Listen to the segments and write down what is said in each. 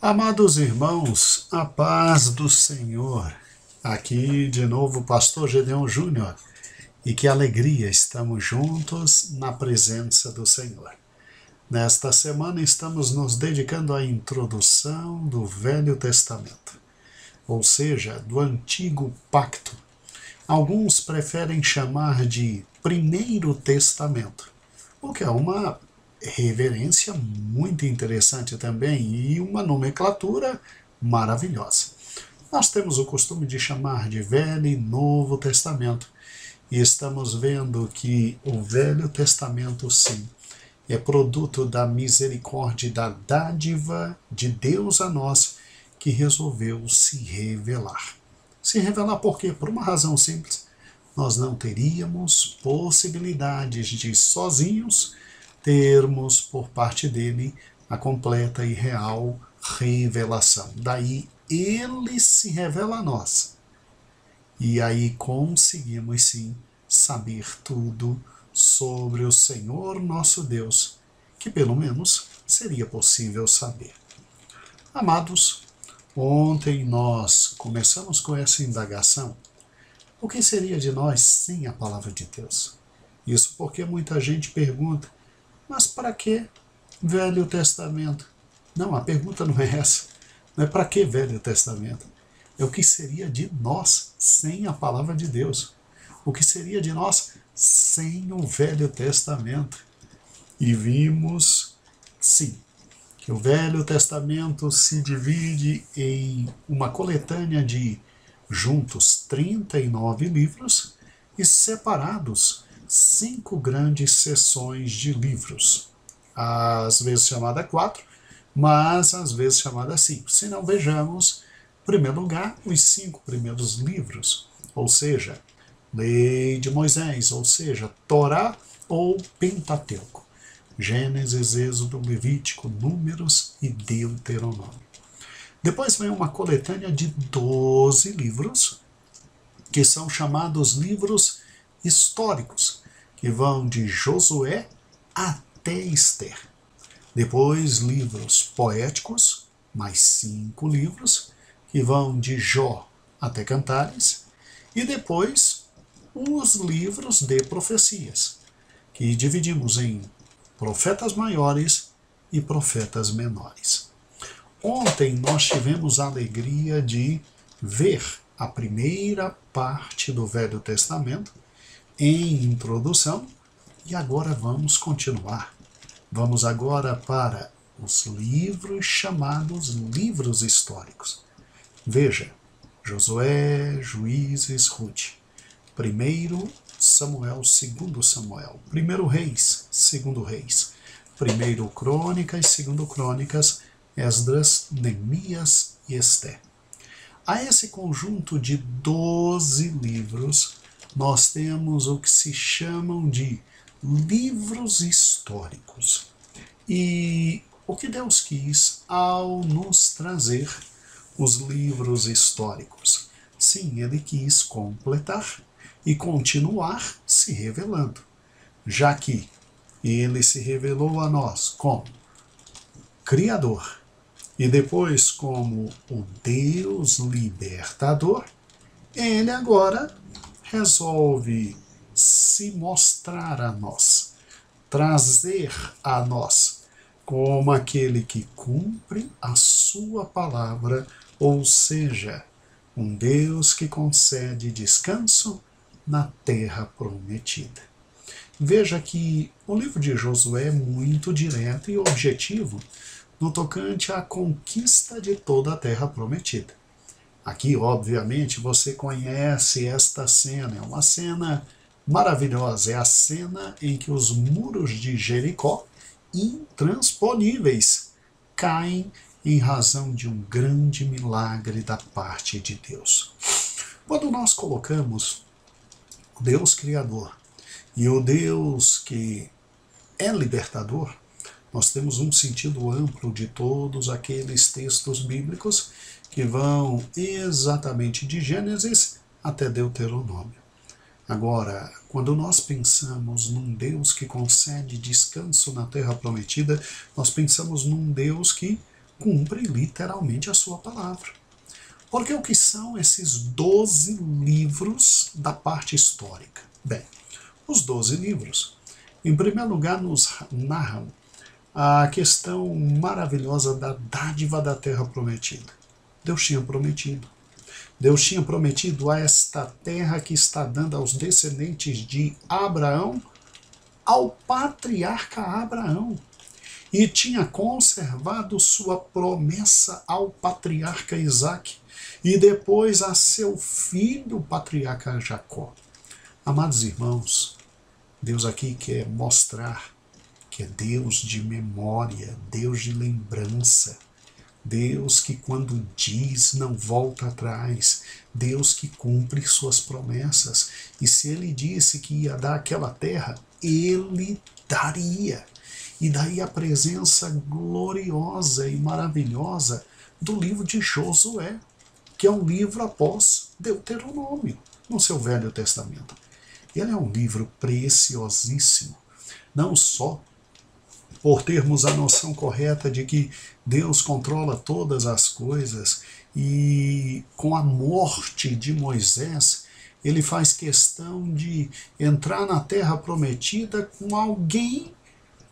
Amados irmãos, a paz do Senhor. Aqui de novo o pastor Gedeon Júnior, e que alegria estamos juntos na presença do Senhor. Nesta semana estamos nos dedicando à introdução do Velho Testamento, ou seja, do Antigo Pacto. Alguns preferem chamar de Primeiro Testamento, o que é uma reverência muito interessante também e uma nomenclatura maravilhosa. Nós temos o costume de chamar de Velho e Novo Testamento, e estamos vendo que o Velho Testamento, sim, é produto da misericórdia e da dádiva de Deus a nós, que resolveu se revelar. Se revelar por quê? Por uma razão simples. Nós não teríamos possibilidades de sozinhos termos por parte dele a completa e real revelação. Daí ele se revela a nós. E aí conseguimos sim saber tudo sobre o Senhor nosso Deus, que pelo menos seria possível saber. Amados, ontem nós começamos com essa indagação. O que seria de nós sem a palavra de Deus? Isso porque muita gente pergunta, mas para que Velho Testamento? Não, a pergunta não é essa. Não é para que Velho Testamento. É o que seria de nós sem a palavra de Deus. O que seria de nós sem o Velho Testamento. E vimos, sim, que o Velho Testamento se divide em uma coletânea de juntos 39 livros e separados 5 grandes seções de livros, às vezes chamada 4, mas às vezes chamada 5. Se não, vejamos, em primeiro lugar, os 5 primeiros livros, ou seja, Lei de Moisés, ou seja, Torá ou Pentateuco, Gênesis, Êxodo, Levítico, Números e Deuteronômio. Depois vem uma coletânea de 12 livros, que são chamados livros históricos, que vão de Josué até Esther. Depois, livros poéticos, mais 5 livros, que vão de Jó até Cantares. E depois, os livros de profecias, que dividimos em profetas maiores e profetas menores. Ontem nós tivemos a alegria de ver a primeira parte do Velho Testamento em introdução, e agora vamos continuar. Vamos agora para os livros chamados livros históricos. Veja, Josué, Juízes, Ruth, 1 Samuel, 2 Samuel, 1 Reis, 2 Reis, 1 Crônicas, 2 Crônicas, Esdras, Neemias e Esté. A esse conjunto de 12 livros, nós temos o que se chamam de livros históricos. E o que Deus quis ao nos trazer os livros históricos? Sim, Ele quis completar e continuar se revelando, já que Ele se revelou a nós como Criador e depois como o Deus libertador. Ele agora resolve se mostrar a nós, trazer a nós como aquele que cumpre a sua palavra, ou seja, um Deus que concede descanso na terra prometida. Veja que o livro de Josué é muito direto e objetivo no tocante à conquista de toda a terra prometida. Aqui, obviamente, você conhece esta cena, é uma cena maravilhosa, é a cena em que os muros de Jericó, intransponíveis, caem em razão de um grande milagre da parte de Deus. Quando nós colocamos o Deus Criador e o Deus que é libertador, nós temos um sentido amplo de todos aqueles textos bíblicos que vão exatamente de Gênesis até Deuteronômio. Agora, quando nós pensamos num Deus que concede descanso na terra prometida, nós pensamos num Deus que cumpre literalmente a sua palavra. Porque o que são esses 12 livros da parte histórica? Bem, os 12 livros, em primeiro lugar, nos narram a questão maravilhosa da dádiva da terra prometida. Deus tinha prometido. Deus tinha prometido a esta terra que está dando aos descendentes de Abraão, ao patriarca Abraão. E tinha conservado sua promessa ao patriarca Isaque e depois a seu filho, o patriarca Jacó. Amados irmãos, Deus aqui quer mostrar que é Deus de memória, Deus de lembrança, Deus que quando diz não volta atrás, Deus que cumpre suas promessas. E se Ele disse que ia dar aquela terra, Ele daria. E daí a presença gloriosa e maravilhosa do livro de Josué, que é um livro após Deuteronômio, no seu Velho Testamento. Ele é um livro preciosíssimo, não só por termos a noção correta de que Deus controla todas as coisas e com a morte de Moisés, ele faz questão de entrar na terra prometida com alguém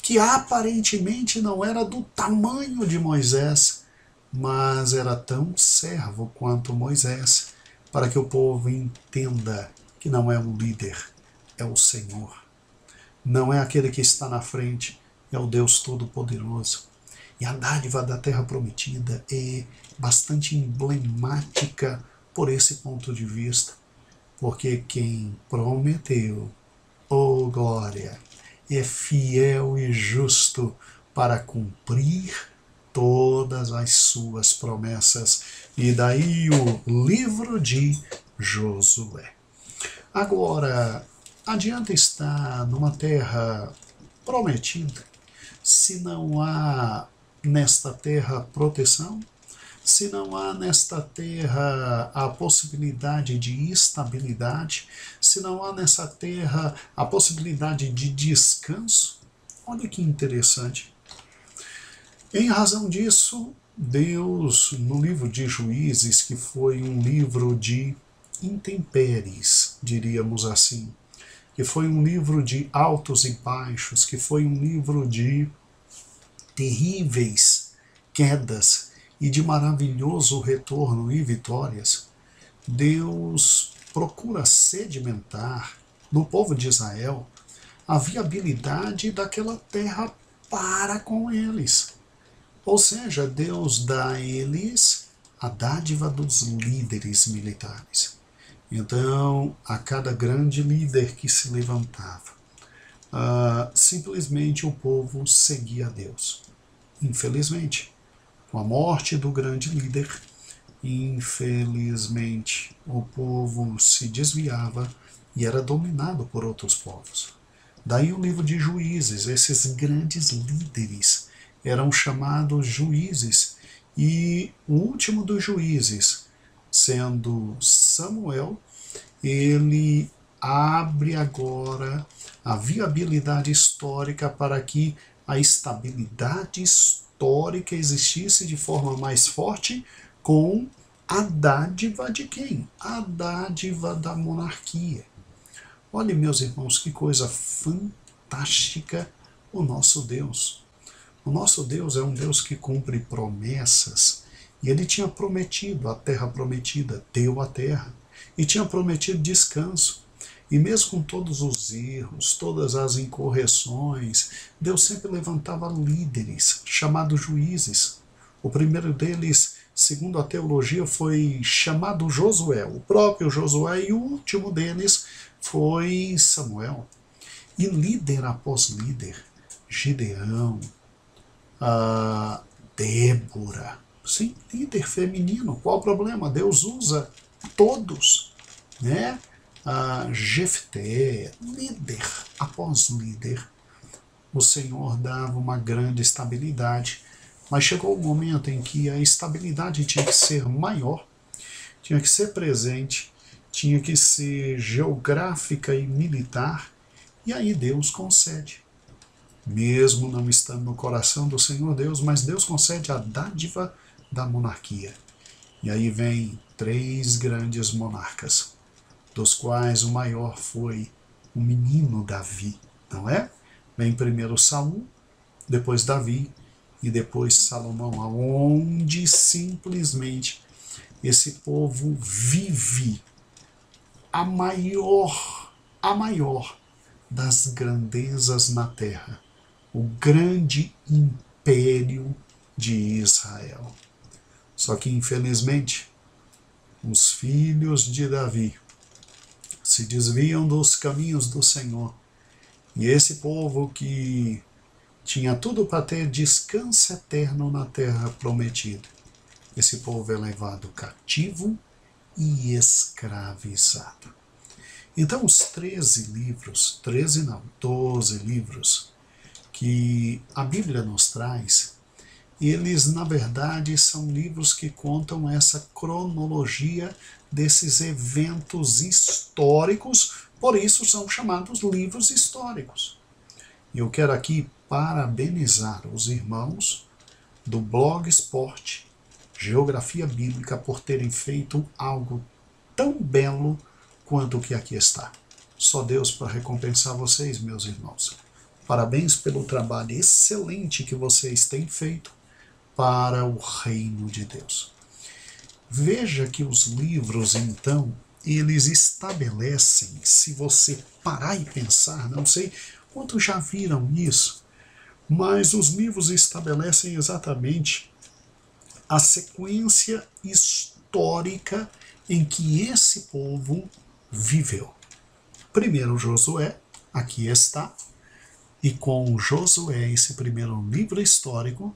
que aparentemente não era do tamanho de Moisés, mas era tão servo quanto Moisés, para que o povo entenda que não é um líder, é o Senhor. Não é aquele que está na frente, é o Deus Todo-Poderoso. E a dádiva da terra prometida é bastante emblemática por esse ponto de vista, porque quem prometeu, oh glória, é fiel e justo para cumprir todas as suas promessas. E daí o livro de Josué. Agora, adianta estar numa terra prometida se não há nesta terra proteção, se não há nesta terra a possibilidade de estabilidade, se não há nessa terra a possibilidade de descanso. Olha que interessante. Em razão disso, Deus, no livro de Juízes, que foi um livro de intempéries, diríamos assim, que foi um livro de altos e baixos, que foi um livro de terríveis quedas e de maravilhoso retorno e vitórias, Deus procura sedimentar no povo de Israel a viabilidade daquela terra para com eles. Ou seja, Deus dá a eles a dádiva dos líderes militares. Então, a cada grande líder que se levantava, simplesmente o povo seguia a Deus. Infelizmente, com a morte do grande líder, infelizmente, o povo se desviava e era dominado por outros povos. Daí o livro de Juízes, esses grandes líderes eram chamados juízes, e o último dos juízes, sendo Samuel, ele abre agora a viabilidade histórica para que a estabilidade histórica existisse de forma mais forte com a dádiva de quem? A dádiva da monarquia. Olha, meus irmãos, que coisa fantástica o nosso Deus. O nosso Deus é um Deus que cumpre promessas, e ele tinha prometido a terra prometida, deu a terra, e tinha prometido descanso. E mesmo com todos os erros, todas as incorreções, Deus sempre levantava líderes, chamados juízes. O primeiro deles, segundo a teologia, foi chamado Josué, o próprio Josué, e o último deles foi Samuel. E líder após líder, Gideão, Débora, sim, líder feminino, qual o problema? Deus usa todos, né? Jefté, líder após líder, o Senhor dava uma grande estabilidade, mas chegou o momento em que a estabilidade tinha que ser maior, tinha que ser presente, tinha que ser geográfica e militar, e aí Deus concede. mesmo não estando no coração do Senhor Deus, mas Deus concede a dádiva da monarquia. E aí vem 3 grandes monarcas, dos quais o maior foi o menino Davi, não é? Vem primeiro Saul, depois Davi e depois Salomão, aonde simplesmente esse povo vive a maior das grandezas na terra, o grande império de Israel. Só que, infelizmente, os filhos de Davi se desviam dos caminhos do Senhor. E esse povo que tinha tudo para ter descanso eterno na terra prometida, esse povo é levado cativo e escravizado. Então os 12 livros que a Bíblia nos traz, eles na verdade são livros que contam essa cronologia desses eventos históricos, por isso são chamados livros históricos. E eu quero aqui parabenizar os irmãos do Blogspot Geografia Bíblica por terem feito algo tão belo quanto o que aqui está. Só Deus para recompensar vocês, meus irmãos. Parabéns pelo trabalho excelente que vocês têm feito para o reino de Deus. Veja que os livros, então, eles estabelecem, se você parar e pensar, não sei quantos já viram isso, mas os livros estabelecem exatamente a sequência histórica em que esse povo viveu. Primeiro Josué, aqui está, e com Josué, esse primeiro livro histórico,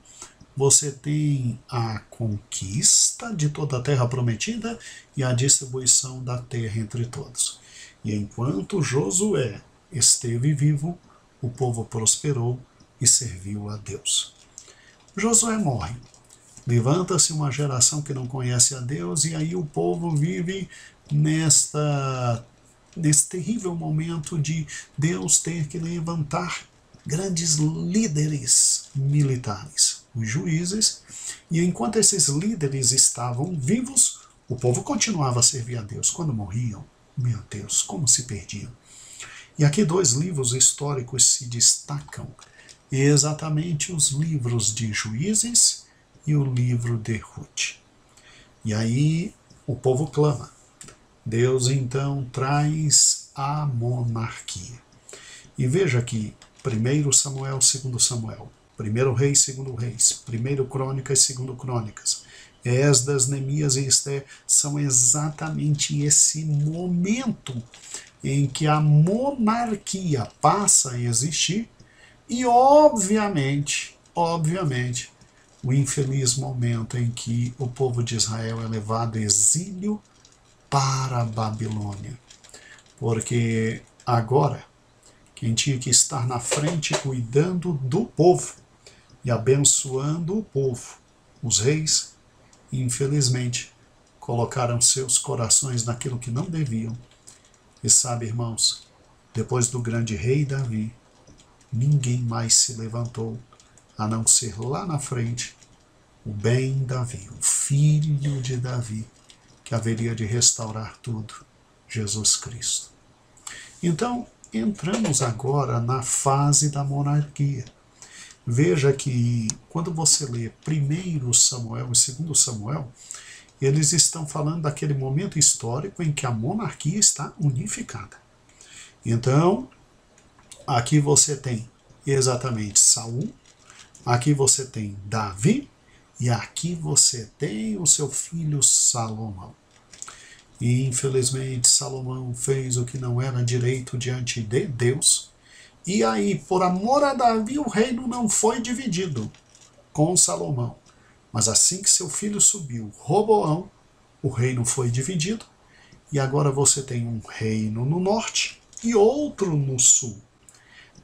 você tem a conquista de toda a terra prometida e a distribuição da terra entre todos. E enquanto Josué esteve vivo, o povo prosperou e serviu a Deus. Josué morre. Levanta-se uma geração que não conhece a Deus e aí o povo vive nesse terrível momento de Deus ter que levantar grandes líderes militares, os juízes, e enquanto esses líderes estavam vivos, o povo continuava a servir a Deus. Quando morriam, meu Deus, como se perdiam. E aqui 2 livros históricos se destacam, exatamente os livros de Juízes e o livro de Ruth. E aí o povo clama. Deus então traz a monarquia. E veja que 1 Samuel, 2 Samuel, 1 Reis, 2 Reis, 1 Crônicas, 2 Crônicas, Esdras, Neemias e Ester são exatamente esse momento em que a monarquia passa a existir e, obviamente, o infeliz momento em que o povo de Israel é levado ao exílio para a Babilônia. Porque agora, quem tinha que estar na frente cuidando do povo e abençoando o povo, os reis, infelizmente, colocaram seus corações naquilo que não deviam. E sabe, irmãos, depois do grande rei Davi, ninguém mais se levantou, a não ser lá na frente, o bem Davi, o filho de Davi, que haveria de restaurar tudo, Jesus Cristo. Então, entramos agora na fase da monarquia. Veja que quando você lê 1 Samuel e 2 Samuel, eles estão falando daquele momento histórico em que a monarquia está unificada. Então, aqui você tem exatamente Saul, aqui você tem Davi, e aqui você tem o seu filho Salomão. E infelizmente Salomão fez o que não era direito diante de Deus. E aí, por amor a Davi, o reino não foi dividido com Salomão. Mas assim que seu filho subiu, Roboão, o reino foi dividido. E agora você tem um reino no norte e outro no sul.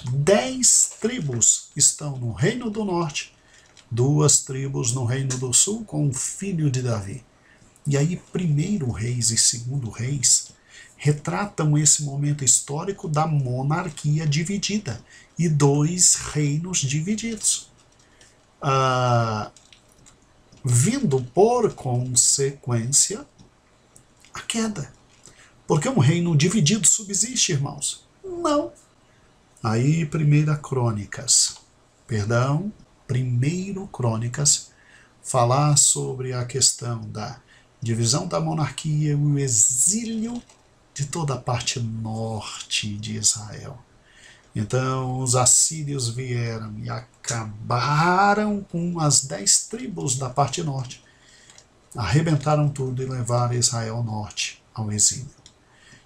10 tribos estão no reino do norte, 2 tribos no reino do sul com o filho de Davi. E aí 1 Reis e 2 Reis retratam esse momento histórico da monarquia dividida e dois reinos divididos. Vindo por consequência a queda. Porque um reino dividido subsiste, irmãos? Não. Aí, Primeiro Crônicas, falar sobre a questão da divisão da monarquia e o exílio de toda a parte norte de Israel. Então, os assírios vieram e acabaram com as 10 tribos da parte norte. Arrebentaram tudo e levaram Israel ao norte, ao exílio.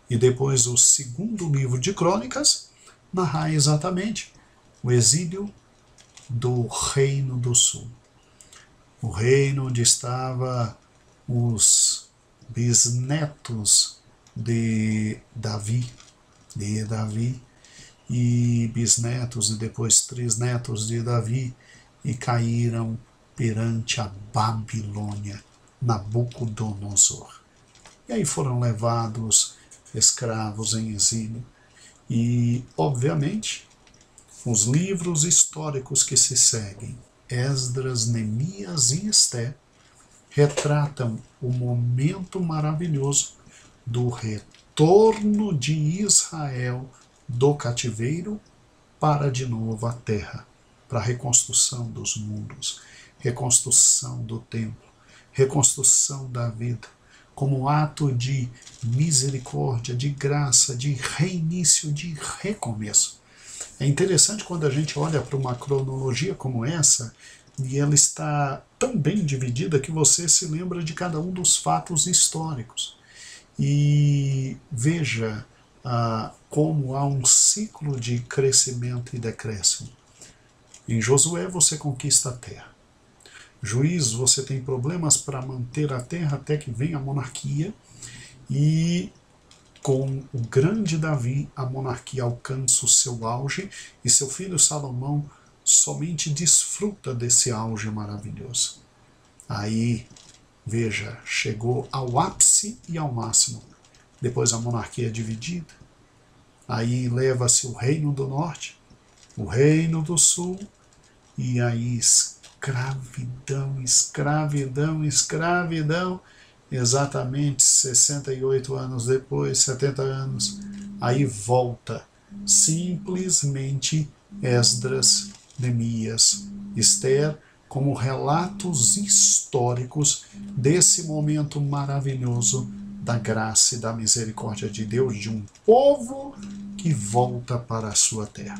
E depois o segundo livro de Crônicas narra exatamente o exílio do Reino do Sul. O reino onde estavam os bisnetos de Davi, e bisnetos e depois trisnetos de Davi, e caíram perante a Babilônia, Nabucodonosor. E aí foram levados escravos em exílio. E, obviamente, os livros históricos que se seguem, Esdras, Neemias e Esté, retratam o momento maravilhoso do retorno de Israel do cativeiro para de novo a terra, para a reconstrução dos mundos, reconstrução do templo, reconstrução da vida, como ato de misericórdia, de graça, de reinício, de recomeço. É interessante quando a gente olha para uma cronologia como essa, e ela está tão bem dividida que você se lembra de cada um dos fatos históricos. E veja como há um ciclo de crescimento e decréscimo. Em Josué você conquista a terra. Juízes, você tem problemas para manter a terra até que venha a monarquia, e com o grande Davi a monarquia alcança o seu auge e seu filho Salomão somente desfruta desse auge maravilhoso. Aí, veja, chegou ao ápice e ao máximo. Depois a monarquia é dividida. Aí leva-se o reino do norte, o reino do sul, e aí escravidão, escravidão, escravidão. Exatamente 68 anos depois, 70 anos, aí volta simplesmente Esdras, Neemias, Esther, como relatos históricos desse momento maravilhoso da graça e da misericórdia de Deus, de um povo que volta para a sua terra.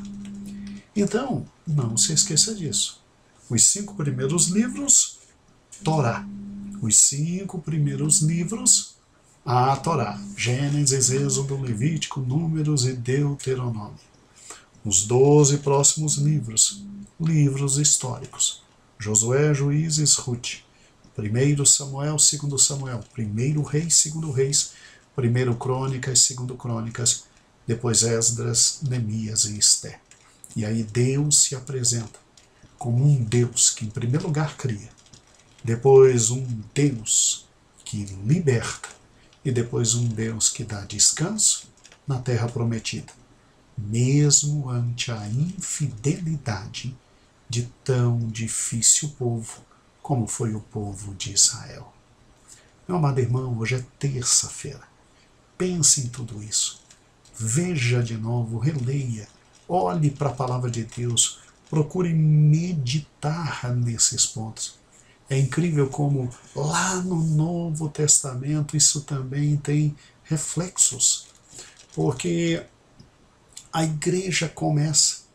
Então, não se esqueça disso. Os 5 primeiros livros, Torá. Os 5 primeiros livros, a Torá. Gênesis, Êxodo, Levítico, Números e Deuteronômio. Os 12 próximos livros, livros históricos. Josué, Juízes, Ruth. 1 Samuel, 2 Samuel. 1 Reis, 2 Reis. 1 Crônicas, 2 Crônicas. Depois Esdras, Neemias e Esté. E aí Deus se apresenta como um Deus que, em primeiro lugar, cria. Depois um Deus que liberta. E depois um Deus que dá descanso na terra prometida. Mesmo ante a infidelidade de tão difícil povo como foi o povo de Israel. Meu amado irmão, hoje é terça-feira. Pense em tudo isso. Veja de novo, releia, olhe para a palavra de Deus, procure meditar nesses pontos. É incrível como lá no Novo Testamento isso também tem reflexos, porque a igreja começa,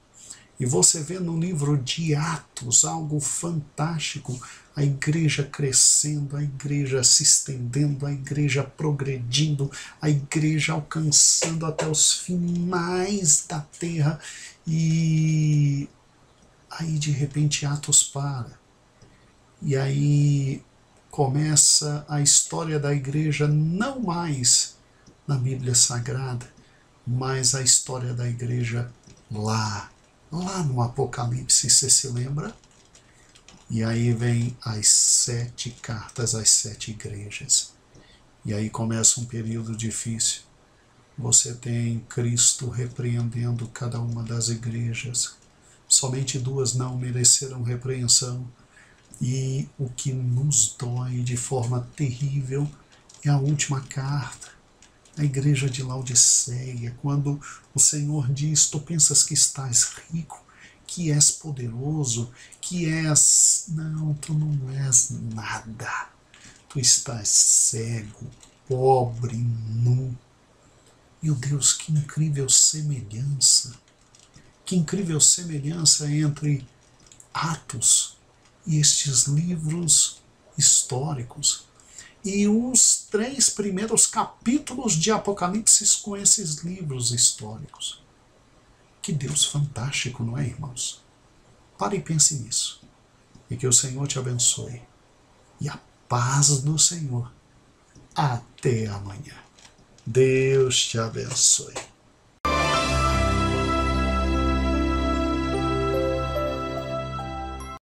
e você vê no livro de Atos algo fantástico, a igreja crescendo, a igreja se estendendo, a igreja progredindo, a igreja alcançando até os finais da terra, e aí de repente Atos para. E aí começa a história da igreja não mais na Bíblia Sagrada, mas a história da igreja lá no Apocalipse, você se lembra? E aí vem as 7 cartas às 7 igrejas. E aí começa um período difícil. Você tem Cristo repreendendo cada uma das igrejas. Somente 2 não mereceram repreensão. E o que nos dói de forma terrível é a última carta, a igreja de Laodiceia, quando o Senhor diz: tu pensas que estás rico, que és poderoso, que és... Não, tu não és nada. Tu estás cego, pobre, nu. Meu Deus, que incrível semelhança! Que incrível semelhança entre Atos e estes livros históricos. E os 3 primeiros capítulos de Apocalipse com esses livros históricos. Que Deus fantástico, não é, irmãos? Pare e pense nisso. E que o Senhor te abençoe. E a paz do Senhor. Até amanhã. Deus te abençoe.